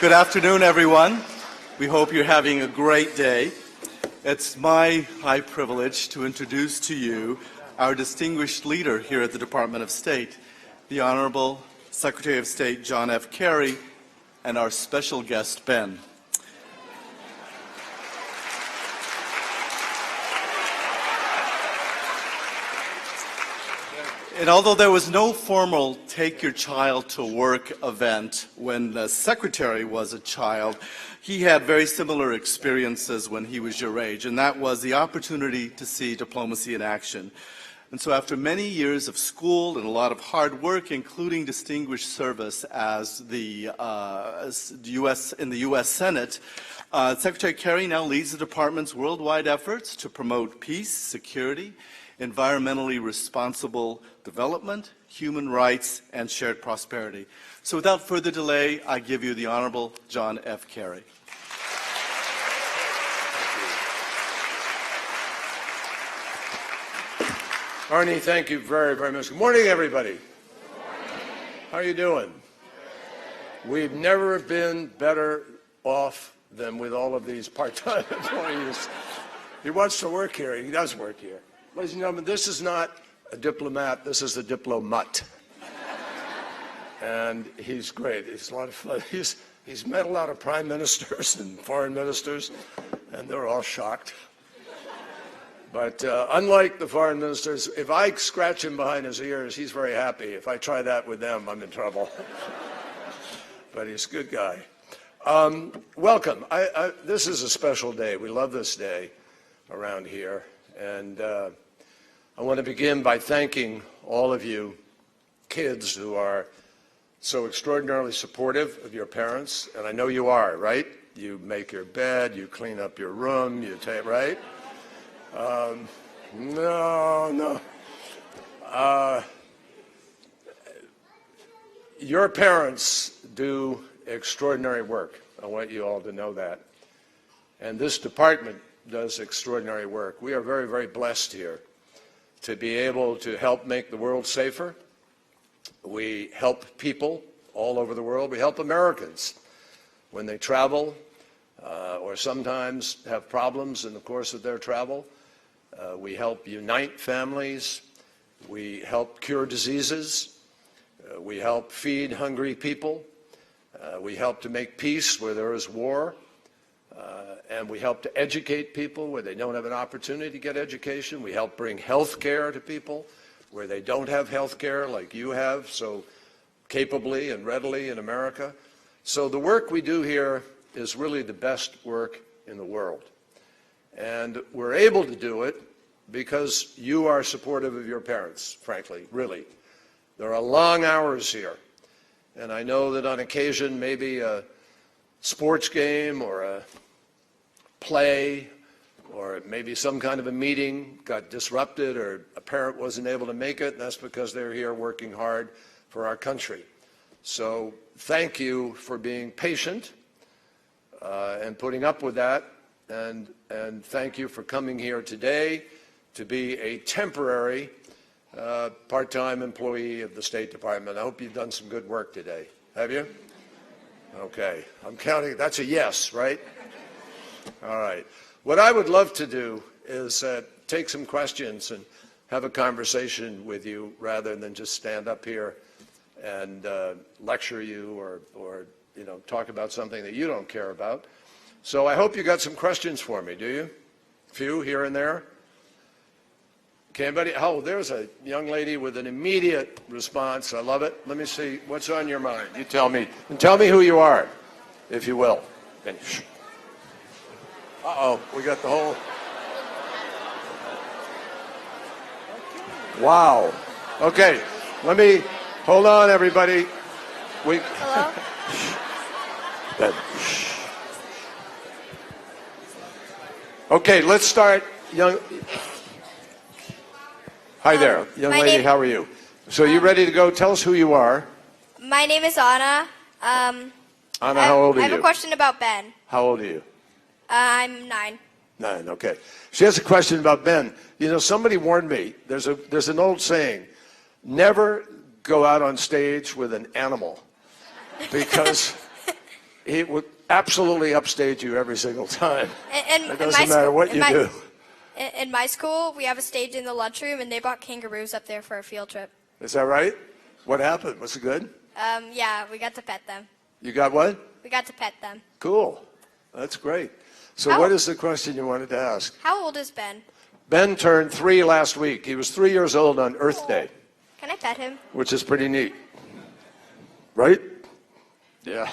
Good afternoon, everyone. We hope you're having a great day. It's my high privilege to introduce to you our distinguished leader here at the Department of State, the Honorable Secretary of State John F. Kerry, and our special guest, Ben. And although there was no formal Take Your Child to Work event when the Secretary was a child, he had very similar experiences when he was your age, and that was the opportunity to see diplomacy in action. And so after many years of school and a lot of hard work, including distinguished service as in the U.S. Senate, Secretary Kerry now leads the department's worldwide efforts to promote peace, security, environmentally responsible development, human rights, and shared prosperity. So without further delay, I give you the Honorable John F. Kerry. Arnie, thank you very, very much. Good morning, everybody. Good morning. How are you doing? We've never been better off than with all of these part-time employees. He wants to work here. He does work here. Ladies and gentlemen, this is not a diplomat. This is a diplomat. And he's great. He's a lot of fun. He's met a lot of prime ministers and foreign ministers, and they're all shocked. But unlike the foreign ministers, if I scratch him behind his ears, he's very happy. If I try that with them, I'm in trouble. But he's a good guy. Welcome. This is a special day. We love this day around here. And I want to begin by thanking all of you kids who are so extraordinarily supportive of your parents. And I know you are, right? You make your bed, you clean up your room, you take, right? No. Your parents do extraordinary work. I want you all to know that. And this department does extraordinary work. We are very, very blessed here to be able to help make the world safer. We help people all over the world. We help Americans when they travel or sometimes have problems in the course of their travel. We help unite families. We help cure diseases. We help feed hungry people. We help to make peace where there is war. And we help to educate people where they don't have an opportunity to get education. We help bring health care to people where they don't have health care like you have so capably and readily in America. So the work we do here is really the best work in the world. And we're able to do it because you are supportive of your parents, frankly, really. There are long hours here. And I know that on occasion maybe a sports game or a play or maybe some kind of a meeting got disrupted or a parent wasn't able to make it, and that's because they're here working hard for our country. So thank you for being patient and putting up with that, and thank you for coming here today to be a temporary part-time employee of the State Department. I hope you've done some good work today. Have you? Okay. I'm counting. That's a yes, right? All right. What I would love to do is take some questions and have a conversation with you rather than just stand up here and lecture you or talk about something that you don't care about. So I hope you got some questions for me, do you? A few here and there? Okay, anybody? Oh, there's a young lady with an immediate response. I love it. Let me see. What's on your mind? You tell me. And tell me who you are, if you will. Finish. Uh-oh, we got the whole... Wow. Okay, let me... Hold on, everybody. Hello? Okay, let's start. Hi there, young lady, how are you? So you ready to go? Tell us who you are. My name is Anna. Anna, how old are you? I have a question about Ben. How old are you? I'm 9. 9, okay. She has a question about Ben. You know, somebody warned me. There's an old saying, never go out on stage with an animal, because He would absolutely upstage you every single time. And It doesn't matter what you do. In my school, we have a stage in the lunchroom, and they brought kangaroos up there for a field trip. Is that right? What happened? Was it good? Yeah, we got to pet them. You got what? We got to pet them. Cool. That's great. So How- what is the question you wanted to ask? How old is Ben? Ben turned 3 last week. He was 3 years old on Earth Day, Can I pet him? which is pretty neat. Right? Yeah.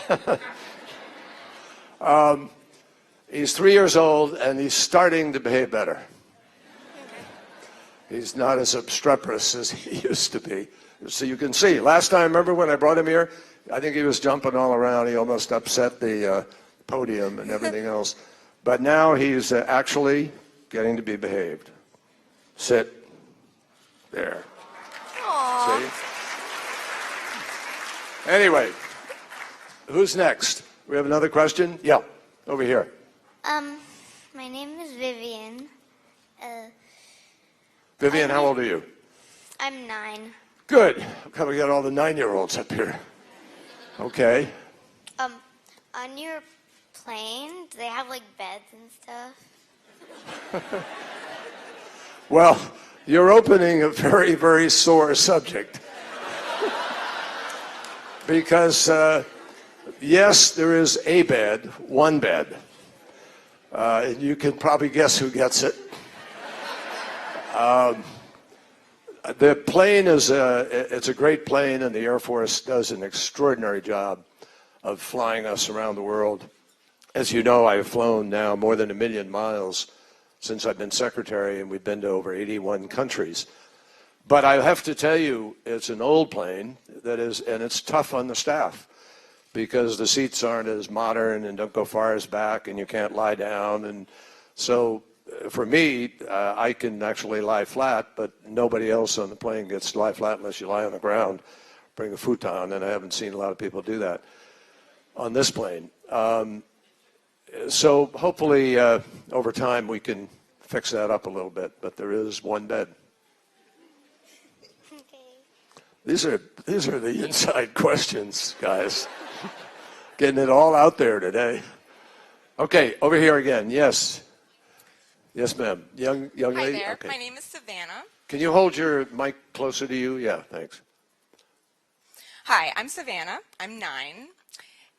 He's 3 years old, and he's starting to behave better. He's not as obstreperous as he used to be. So you can see, last time, remember when I brought him here? I think he was jumping all around. He almost upset the podium and everything else. But now he's actually getting to be behaved. Sit. There. Aww. See? Anyway, who's next? We have another question? Yeah, over here. My name is Vivian. Vivian, how old are you? I'm 9. Good. How we got all the 9-year-olds up here? Okay. On your plane, do they have like beds and stuff? Well, you're opening a very, very sore subject. Because, yes, there is a bed, one bed. And you can probably guess who gets it. The plane is it's a great plane, and the Air Force does an extraordinary job of flying us around the world. As you know, I've flown now more than 1 million miles since I've been secretary, and we've been to over 81 countries. But I have to tell you, it's an old plane that is, and it's tough on the staff because the seats aren't as modern and don't go far as back, and you can't lie down. And so for me, I can actually lie flat, but nobody else on the plane gets to lie flat unless you lie on the ground, bring a futon, and I haven't seen a lot of people do that on this plane. So hopefully over time we can fix that up a little bit, but there is one bed. Okay. These are the inside questions, guys. Getting it all out there today. Okay, over here again. Yes. Yes, ma'am. Young Hi lady. there. Okay. My name is Savannah. Can you hold your mic closer to you? Yeah, thanks. Hi, I'm Savannah. I'm 9.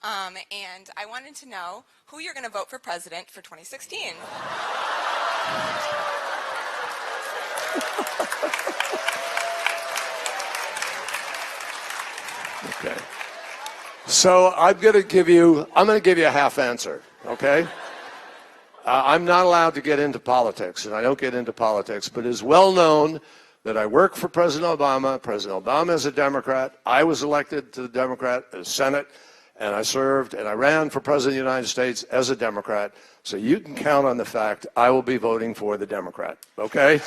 And I wanted to know who you're going to vote for president for 2016. Okay. So I'm going to give you a half answer, okay? I'm not allowed to get into politics, and I don't get into politics, but it is well known that I work for President Obama. President Obama is a Democrat. I was elected to the Democrat Senate, and I served, and I ran for President of the United States as a Democrat. So you can count on the fact I will be voting for the Democrat, okay?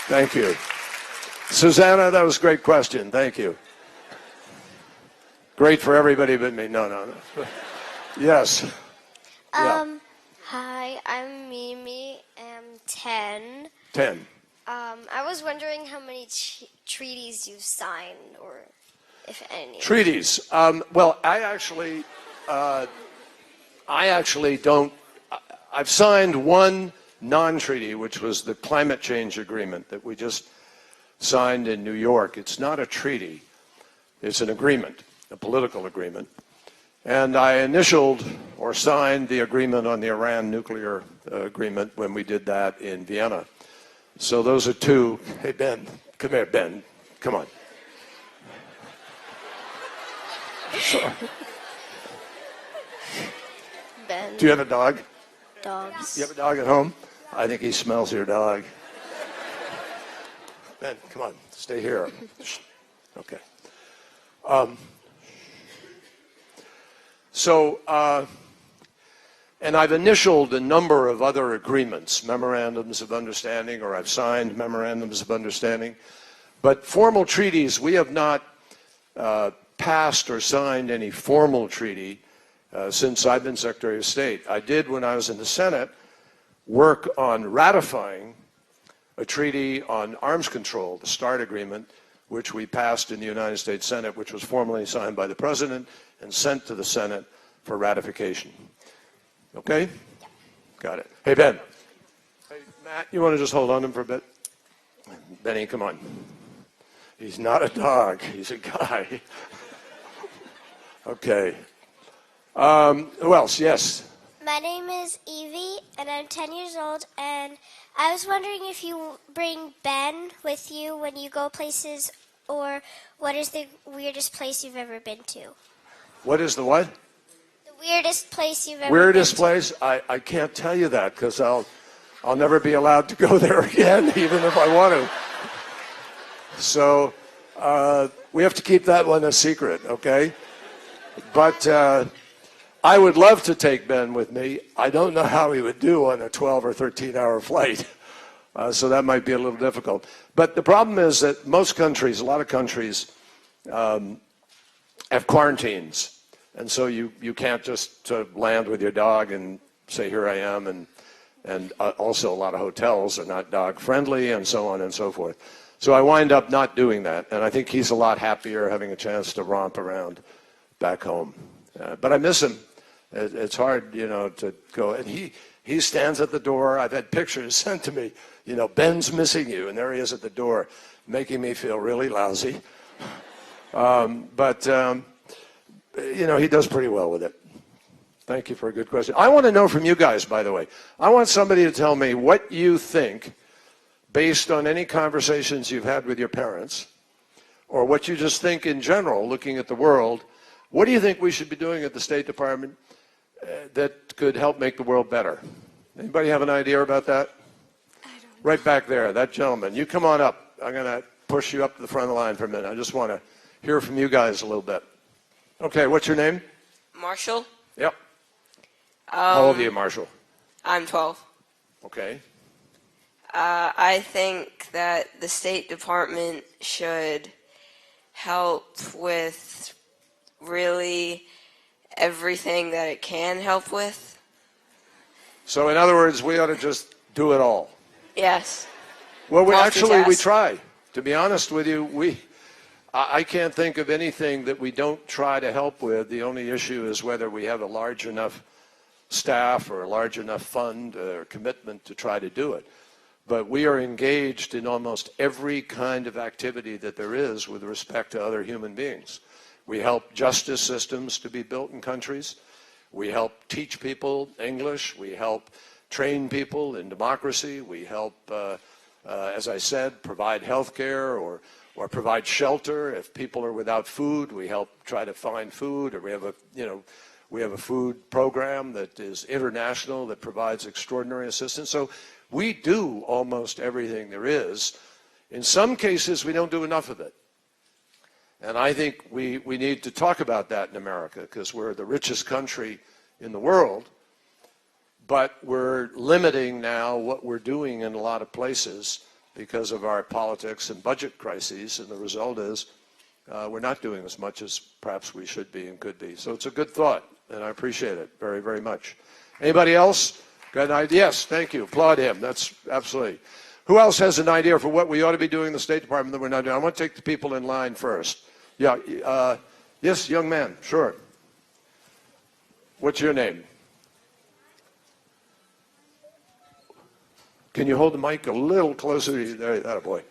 Thank you. Susanna, that was a great question. Thank you. Great for everybody but me. No. Yes. Yeah. Hi, I'm Mimi. I'm 10. 10. I was wondering how many treaties you've signed, or if any. Treaties. Well, I actually don't. I've signed one non-treaty, which was the climate change agreement that we just signed in New York. It's not a treaty. It's an agreement, a political agreement. And I initialed or signed the agreement on the Iran nuclear agreement when we did that in Vienna. So those are two. Hey, Ben, come here, Ben. Come on. Sorry. Ben. Do you have a dog? Dogs. You have a dog at home? I think he smells your dog. Ben, come on, stay here. Okay. And I've initialed a number of other agreements, memorandums of understanding, or I've signed memorandums of understanding. But formal treaties, we have not passed or signed any formal treaty since I've been Secretary of State. I did, when I was in the Senate, work on ratifying a treaty on arms control, the START agreement, which we passed in the United States Senate, which was formally signed by the President and sent to the Senate for ratification. Okay? Got it. Hey, Ben. Hey, Matt, you want to just hold on to him for a bit? Benny, come on. He's not a dog. He's a guy. Okay. Who else? Yes. My name is Evie, and I'm 10 years old, and I was wondering if you bring Ben with you when you go places, or what is the weirdest place you've ever been to? What is the what? The weirdest place you've ever Weirdest been place? I can't tell you that because I'll never be allowed to go there again, even if I want to. So we have to keep that one a secret, okay? But I would love to take Ben with me. I don't know how he would do on a 12 or 13-hour flight, so that might be a little difficult. But the problem is that most countries, a lot of countries, have quarantines. And so you can't just land with your dog and say, here I am, and also a lot of hotels are not dog friendly and so on and so forth. So I wind up not doing that, and I think he's a lot happier having a chance to romp around back home. But I miss him. It's hard, to go. And he stands at the door. I've had pictures sent to me, Ben's missing you, and there he is at the door, making me feel really lousy. But he does pretty well with it. Thank you for a good question. I want to know from you guys, by the way. I want somebody to tell me what you think, based on any conversations you've had with your parents, or what you just think in general, looking at the world. What do you think we should be doing at the State Department that could help make the world better? Anybody have an idea about that? Right back there, that gentleman. You come on up. I'm going to push you up to the front of the line for a minute. I just want to hear from you guys a little bit. Okay, what's your name? Marshall. Yep. How old are you, Marshall? I'm 12. Okay. I think that the State Department should help with really everything that it can help with. So in other words, we ought to just do it all. Yes. Well, we Multitask. try. To be honest with you, I can't think of anything that we don't try to help with. The only issue is whether we have a large enough staff or a large enough fund or commitment to try to do it. But we are engaged in almost every kind of activity that there is with respect to other human beings. We help justice systems to be built in countries. We help teach people English. We help train people in democracy. We help, as I said, provide health care or provide shelter. If people are without food, we help try to find food. Or we have a food program that is international that provides extraordinary assistance. So we do almost everything there is. In some cases, we don't do enough of it. And I think we need to talk about that in America because we're the richest country in the world, but we're limiting now what we're doing in a lot of places because of our politics and budget crises, and the result is we're not doing as much as perhaps we should be and could be. So it's a good thought, and I appreciate it very, very much. Anybody else got an idea? Yes, thank you. Applaud him. That's absolutely. Who else has an idea for what we ought to be doing in the State Department that we're not doing? I want to take the people in line first. Yeah, yes, young man, sure. What's your name? Can you hold the mic a little closer to you? There, attaboy.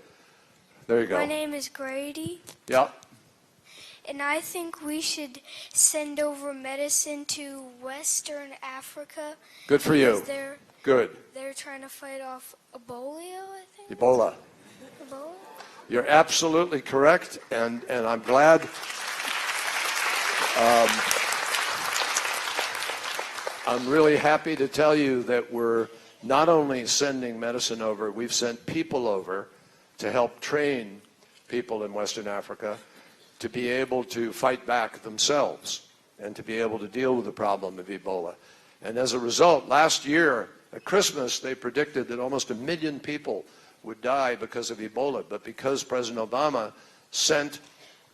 There you go. My name is Grady, Yeah. and I think we should send over medicine to Western Africa. Good for you. Because Good. they're trying to fight off Ebola, I think. Ebola. Ebola? You're absolutely correct, and I'm glad. I'm really happy to tell you that we're not only sending medicine over, we've sent people over to help train people in Western Africa to be able to fight back themselves and to be able to deal with the problem of Ebola. And as a result, last year at Christmas, they predicted that almost 1 million people would die because of Ebola. But because President Obama sent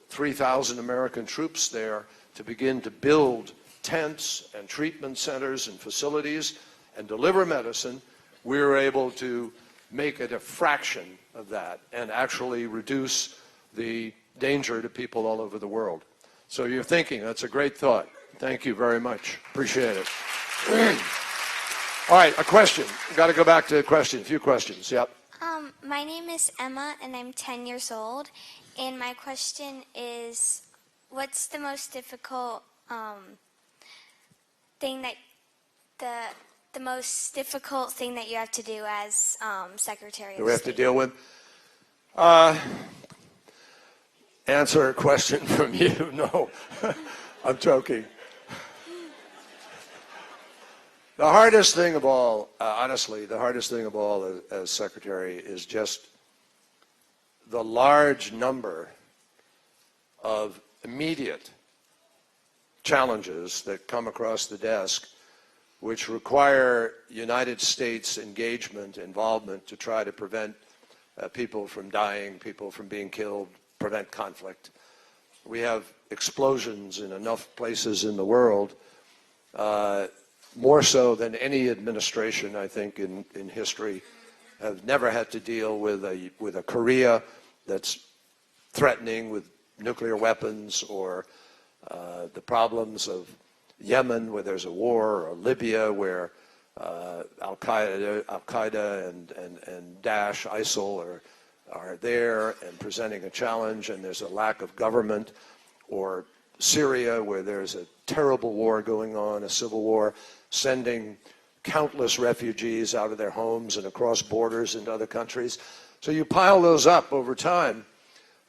3,000 American troops there to begin to build tents and treatment centers and facilities and deliver medicine, we were able to make it a fraction of that and actually reduce the danger to people all over the world. So you're thinking, that's a great thought. Thank you very much. Appreciate it. All right, a question. Got to go back to a question. A few questions. Yep. My name is Emma, and I'm 10 years old. And my question is, what's the most difficult thing that the most difficult thing that you have to do as Secretary of Do we have to State? deal with? Answer a question from you. No, I'm joking. The hardest thing of all, honestly, the hardest thing of all as Secretary is just the large number of immediate challenges that come across the desk which require United States engagement, involvement to try to prevent people from dying, people from being killed, prevent conflict. We have explosions in enough places in the world, more so than any administration, I think, in history, have never had to deal with a Korea that's threatening with nuclear weapons, or the problems of Yemen where there's a war, or Libya where Al-Qaeda and Daesh, ISIL are there and presenting a challenge, and there's a lack of government, or Syria where there's a terrible war going on, a civil war, sending countless refugees out of their homes and across borders into other countries. So you pile those up over time,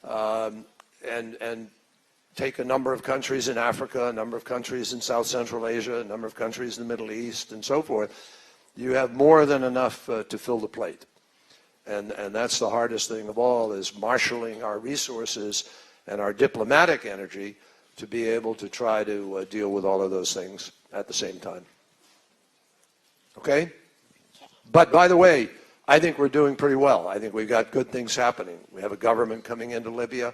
and take a number of countries in Africa, a number of countries in South Central Asia, a number of countries in the Middle East, and so forth. You have more than enough to fill the plate. And that's the hardest thing of all, is marshaling our resources and our diplomatic energy to be able to try to deal with all of those things at the same time. Okay? But by the way, I think we're doing pretty well. I think we've got good things happening. We have a government coming into Libya.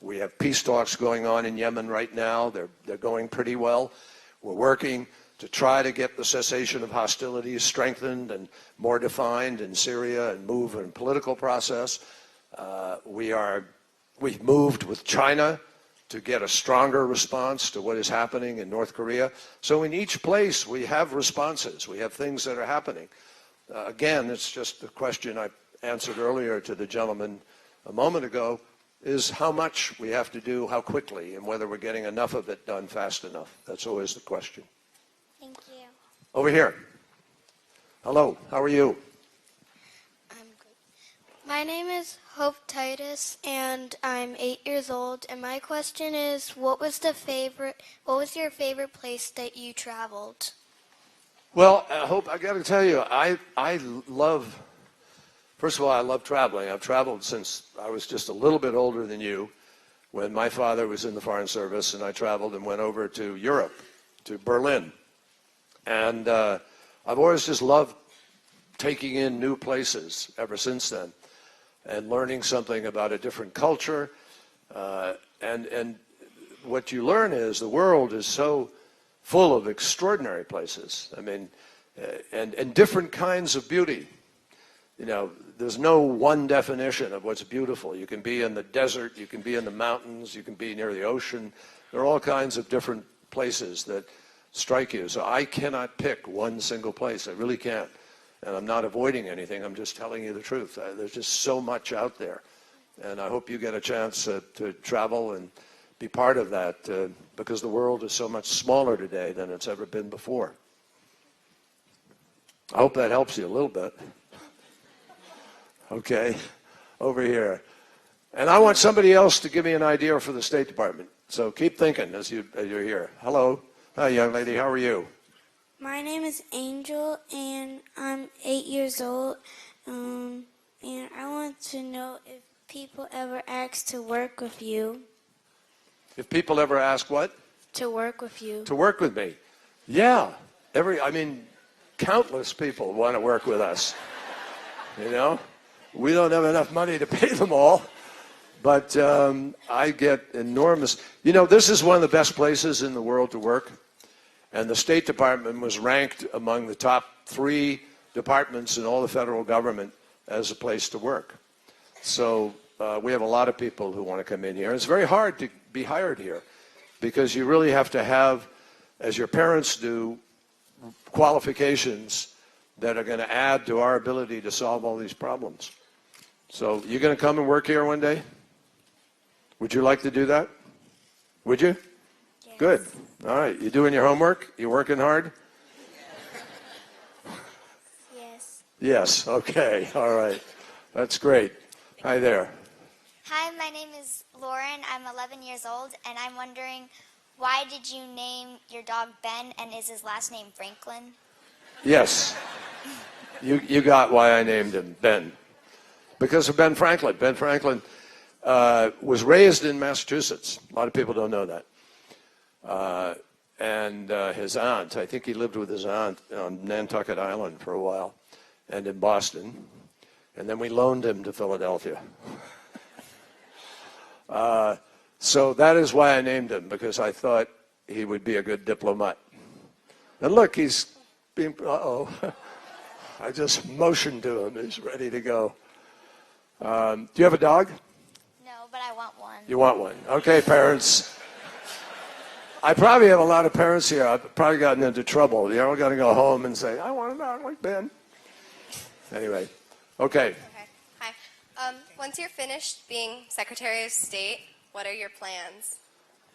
We have peace talks going on in Yemen right now. They're going pretty well. We're working to try to get the cessation of hostilities strengthened and more defined in Syria and move in a political process. We've moved with China to get a stronger response to what is happening in North Korea. So in each place we have responses. We have things that are happening. Again, it's just the question I answered earlier to the gentleman a moment ago, is how much we have to do, how quickly, and whether we're getting enough of it done fast enough. That's always the question. Thank you. Over here. Hello, how are you? I'm good. My name is Hope Titus, and I'm 8 years old. And my question is, what was your favorite place that you traveled? Well, Hope, I got to tell you, I love. First of all, I love traveling. I've traveled since I was just a little bit older than you, when my father was in the Foreign Service, and I traveled and went over to Europe, to Berlin. And I've always just loved taking in new places ever since then, and learning something about a different culture. And what you learn is the world is so full of extraordinary places. I mean, and different kinds of beauty. You know, there's no one definition of what's beautiful. You can be in the desert, you can be in the mountains, you can be near the ocean. There are all kinds of different places that strike you. So I cannot pick one single place. I really can't. And I'm not avoiding anything. I'm just telling you the truth. There's just so much out there. And I hope you get a chance to travel and be part of that, because the world is so much smaller today than it's ever been before. I hope that helps you a little bit. Okay, over here. And I want somebody else to give me an idea for the State Department. So keep thinking as you're here. Hello. Hi, young lady. How are you? My name is Angel, and I'm 8 years old. And I want to know if people ever ask to work with you. If people ever ask what? To work with you. To work with me. Yeah. Countless people want to work with us. You know? We don't have enough money to pay them all, but I get enormous. You know, this is one of the best places in the world to work, and the State Department was ranked among the top 3 departments in all the federal government as a place to work. So we have a lot of people who want to come in here. It's very hard to be hired here because you really have to have, as your parents do, qualifications that are going to add to our ability to solve all these problems. So you're going to come and work here one day? Would you like to do that? Would you? Yes. Good. All right. You doing your homework? You working hard? Yes. Yes. Okay. All right. That's great. Hi there. Hi, my name is Lauren. I'm 11 years old, and I'm wondering, why did you name your dog Ben, and is his last name Franklin? Yes. You got why I named him Ben. Because of Ben Franklin. Ben Franklin was raised in Massachusetts. A lot of people don't know that. And his aunt, I think he lived with his aunt on Nantucket Island for a while, and in Boston. And then we loaned him to Philadelphia. So that is why I named him, because I thought he would be a good diplomat. And look, he's being, uh-oh. I just motioned to him. He's ready to go. Do you have a dog? No, but I want one. You want one? Okay, parents. I probably have a lot of parents here. I've probably gotten into trouble. You're all going to go home and say, I want a dog like Ben. Anyway, okay. Okay. Hi. Once you're finished being Secretary of State, what are your plans?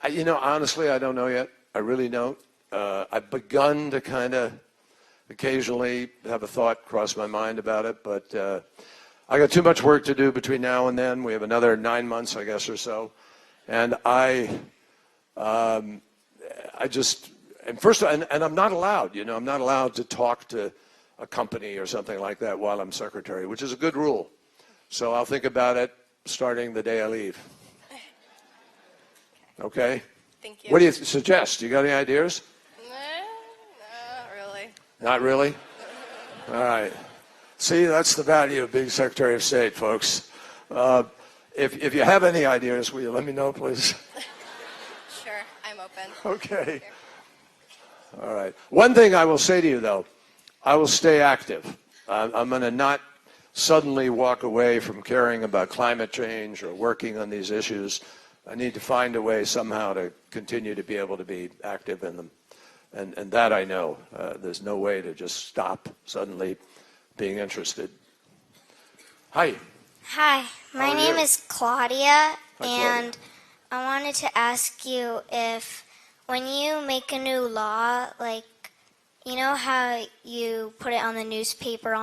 Honestly, I don't know yet. I really don't. I've begun to kind of occasionally have a thought cross my mind about it, but I got too much work to do between now and then. We have another 9 months, I guess, or so. And I'm not allowed, I'm not allowed to talk to a company or something like that while I'm secretary, which is a good rule. So I'll think about it starting the day I leave. Okay? Thank you. What do you suggest? You got any ideas? Not really. Not really? All right. See, that's the value of being Secretary of State, folks. If you have any ideas, will you let me know, please? Sure, I'm open. Okay. All right. One thing I will say to you, though, I will stay active. I'm going to not suddenly walk away from caring about climate change or working on these issues. I need to find a way somehow to continue to be able to be active in them. And that I know. There's no way to just stop suddenly being interested. Hi. Hi, my How are name you? is Claudia, Claudia. and I wanted to ask you if when you make a new law, like, you know how you put it on the newspaper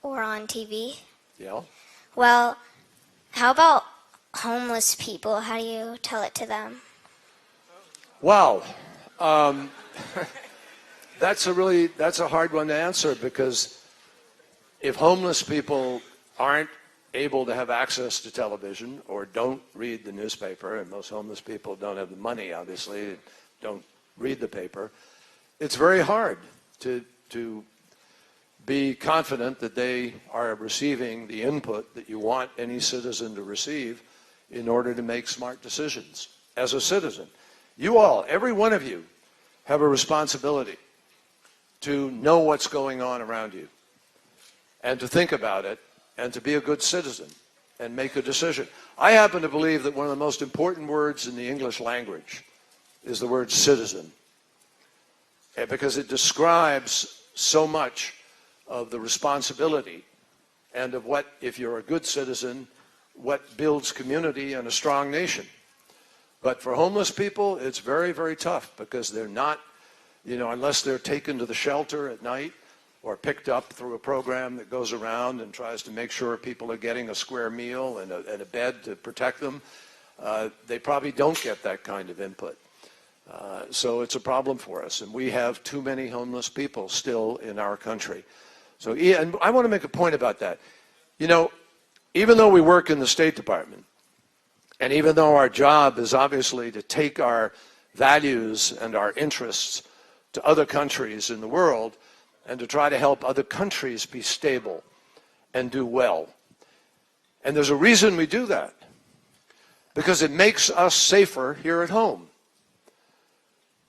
or on TV? Yeah. Well, how about homeless people? How do you tell it to them? Wow. That's a hard one to answer, because if homeless people aren't able to have access to television or don't read the newspaper, and most homeless people don't have the money, obviously, don't read the paper, it's very hard to be confident that they are receiving the input that you want any citizen to receive in order to make smart decisions as a citizen. You all, every one of you, have a responsibility to know what's going on around you and to think about it and to be a good citizen and make a decision. I happen to believe that one of the most important words in the English language is the word citizen, because it describes so much of the responsibility and of what, if you're a good citizen, what builds community and a strong nation. But for homeless people, it's very, very tough, because they're not, unless they're taken to the shelter at night or picked up through a program that goes around and tries to make sure people are getting a square meal and a bed to protect them, they probably don't get that kind of input. So it's a problem for us, and we have too many homeless people still in our country. So, and I want to make a point about that. Even though we work in the State Department, and even though our job is obviously to take our values and our interests to other countries in the world and to try to help other countries be stable and do well. And there's a reason we do that, because it makes us safer here at home.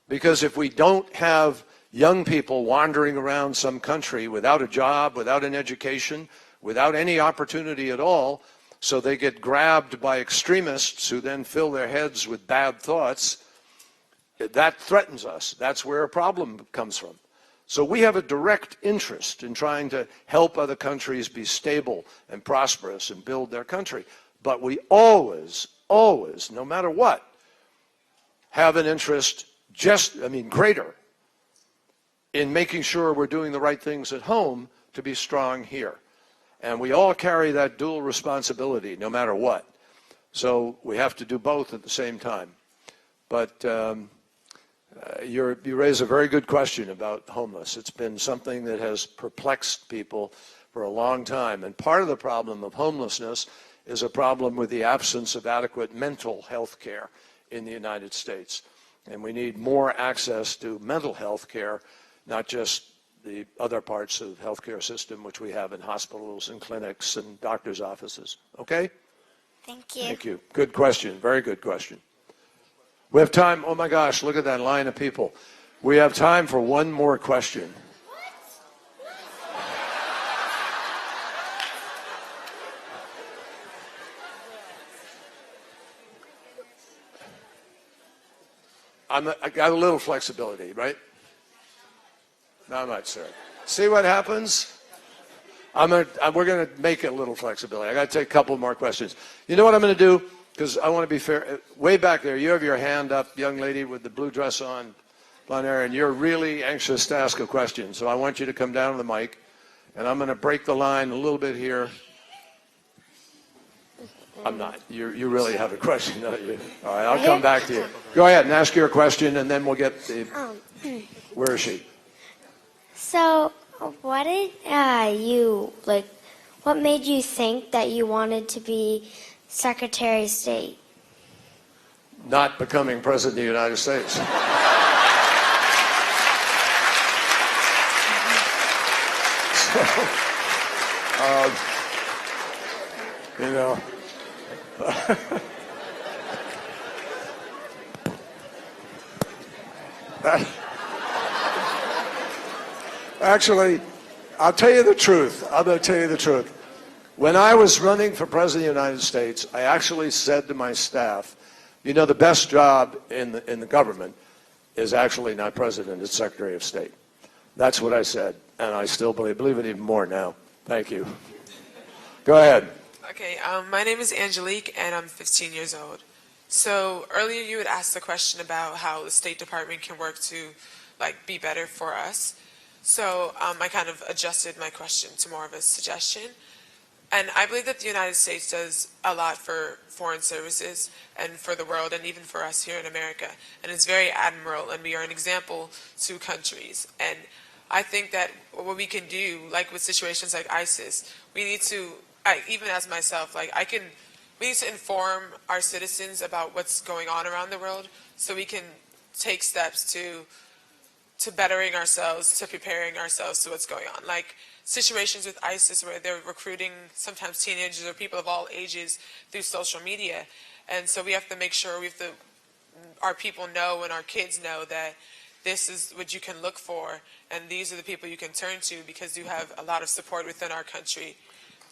Because if we don't have young people wandering around some country without a job, without an education, without any opportunity at all, So they get grabbed by extremists who then fill their heads with bad thoughts. That threatens us. That's where a problem comes from. So we have a direct interest in trying to help other countries be stable and prosperous and build their country. But we always, no matter what, have an interest greater in making sure we're doing the right things at home to be strong here. And we all carry that dual responsibility no matter what. So we have to do both at the same time. But you raise a very good question about homeless. It's been something that has perplexed people for a long time. And part of the problem of homelessness is a problem with the absence of adequate mental health care in the United States. And we need more access to mental health care, not just the other parts of the healthcare system, which we have in hospitals and clinics and doctors' offices. Okay? Thank you. Thank you. Good question. Very good question. We have time. Oh my gosh, look at that line of people. We have time for one more question. I got a little flexibility, right? Not much, sir. See what happens? We're going to make it a little flexibility. I got to take a couple more questions. You know what I'm going to do? Because I want to be fair. Way back there, you have your hand up, young lady with the blue dress on, blonde hair, and you're really anxious to ask a question. So I want you to come down to the mic, and I'm going to break the line a little bit here. I'm not. You really have a question, don't you? All right, I'll come back to you. Go ahead and ask your question, and then we'll get the... Where is she? So, what did what made you think that you wanted to be Secretary of State? Not becoming President of the United States. So, you know... Actually, I'll tell you the truth. I'm going to tell you the truth. When I was running for President of the United States, I actually said to my staff, you know, the best job in the government is actually not President, it's Secretary of State. That's what I said, and I still believe it even more now. Thank you. Go ahead. Okay, my name is Angelique, and I'm 15 years old. So earlier you had asked the question about how the State Department can work to be better for us. So I kind of adjusted my question to more of a suggestion. And I believe that the United States does a lot for foreign services and for the world and even for us here in America. And it's very admirable, and we are an example to countries. And I think that what we can do, like with situations like ISIS, we need to, even as myself, we need to inform our citizens about what's going on around the world so we can take steps to bettering ourselves, to preparing ourselves to what's going on. Like situations with ISIS where they're recruiting sometimes teenagers or people of all ages through social media. And so we have to make sure our people know and our kids know that this is what you can look for and these are the people you can turn to because you have a lot of support within our country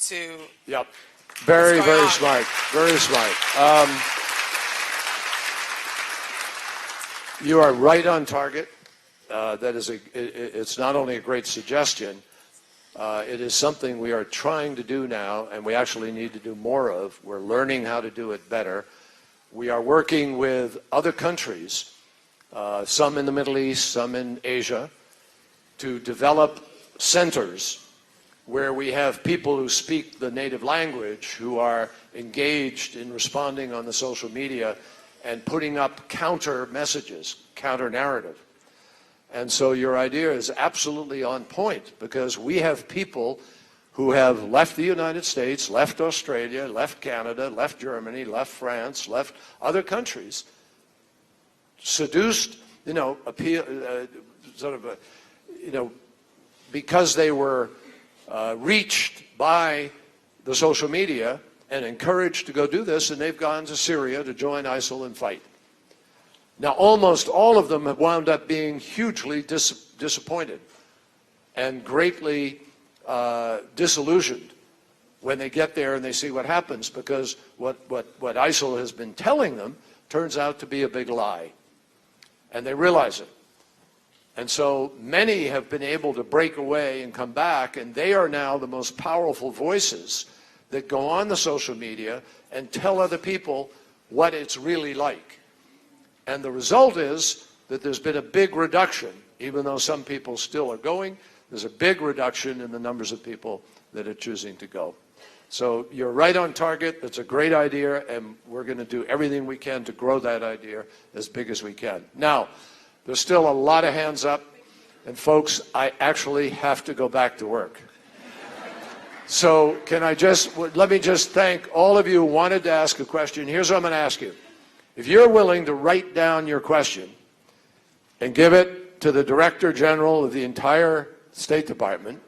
to... Yep. Very, very smart. Very smart. You are right on target. It's not only a great suggestion, it is something we are trying to do now, and we actually need to do more of. We're learning how to do it better. We are working with other countries, some in the Middle East, some in Asia, to develop centers where we have people who speak the native language who are engaged in responding on the social media and putting up counter messages, counter narrative. And so your idea is absolutely on point because we have people who have left the United States, left Australia, left Canada, left Germany, left France, left other countries, seduced, because they were reached by the social media and encouraged to go do this, and they've gone to Syria to join ISIL and fight. Now, almost all of them have wound up being hugely disappointed and greatly disillusioned when they get there and they see what happens, because what ISIL has been telling them turns out to be a big lie. And they realize it. And so many have been able to break away and come back, and they are now the most powerful voices that go on the social media and tell other people what it's really like. And the result is that there's been a big reduction, even though some people still are going, there's a big reduction in the numbers of people that are choosing to go. So you're right on target. It's a great idea, and we're going to do everything we can to grow that idea as big as we can. Now, there's still a lot of hands up, and folks, I actually have to go back to work. So let me just thank all of you who wanted to ask a question. Here's what I'm going to ask you. If you're willing to write down your question and give it to the Director General of the entire State Department,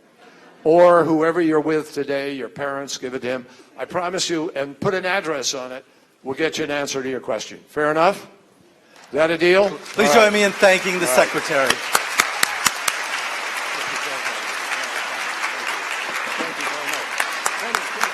or whoever you're with today, your parents, give it to him, I promise you, and put an address on it, we'll get you an answer to your question. Fair enough? Is that a deal? Please join me in thanking the Secretary. Thank you very much.